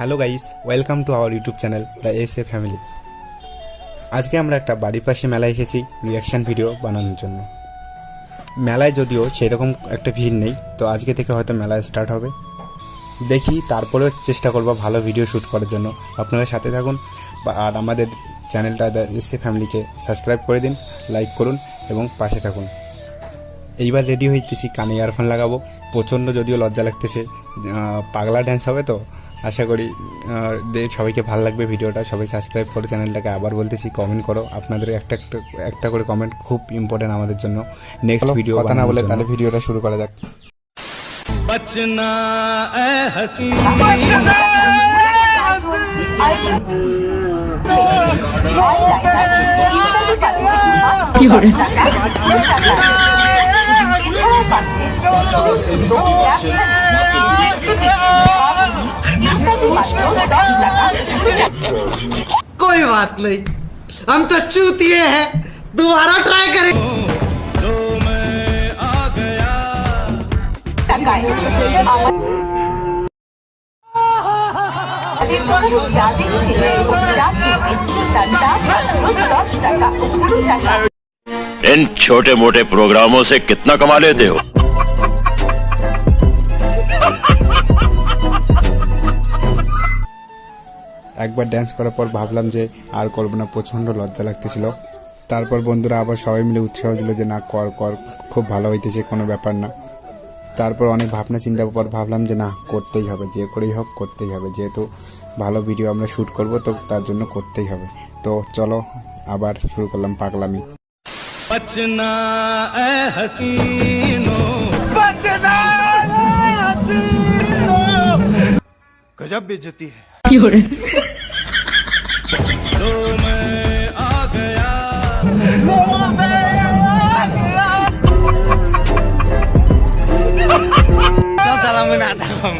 Hello guys, welcome to our YouTube channel the SA family. আজকে আমরা একটা বাড়ির পাশে মেলায় এসেছি রিয়াকশান ভিডিও বানানোর জন্য। মেলায় যদিও সেরকম একটা ভিড় নেই, তো আজকে থেকে হয়তো মেলায় স্টার্ট হবে। দেখি, তারপরেও চেষ্টা করব ভালো ভিডিও শ্যুট করার জন্য। আপনারা সাথে থাকুন আর আমাদের চ্যানেলটা দ্য এসএ ফ্যামিলিকে সাবস্ক্রাইব করে দিন, লাইক করুন এবং পাশে থাকুন। এইবার রেডি হইতেছি, কানে ইয়ারফোন লাগাবো। প্রচণ্ড যদিও লজ্জা লাগতেছে, পাগলা ড্যান্স হবে, তো আশা করি সবাইকে ভালো লাগবে ভিডিওটা। সবাই সাবস্ক্রাইব করো চ্যানেলটাকে। আবার বলতেছি, কমেন্ট করো। আপনাদের একটা করে কমেন্ট খুব ইম্পর্টেন্ট আমাদের জন্য। নেক্সট ভিডিও কথা না বলে তাহলে ভিডিওটা শুরু করা যাক। बचना ए हसीन कोई बात नहीं, हम तो चूतिए हैं, दोबारा ट्राई करें। तो मैं आ गया इन छोटे मोटे प्रोग्रामों से कितना कमा लेते हो? একবার ড্যান্স করার পর ভাবলাম যে আর করবো না, প্রচণ্ড লজ্জা লাগতেছিল। তারপর বন্ধুরা আবার সবাই মিলে উৎসাহ ছিল যে না, কর কর, খুব ভালো হইতেছে, কোনো ব্যাপার না। তারপর অনেক ভাবনা চিন্তার পর ভাবলাম যে না, করতেই হবে, যে করেই হোক করতেই হবে। যেহেতু ভালো ভিডিও আমরা শ্যুট করব, তো তার জন্য করতেই হবে। তো চলো আবার শুরু করলাম পাগলামি। बचना ए हसीनो गजब बेइज्जती है। तो मैं आ गया Salam menatang.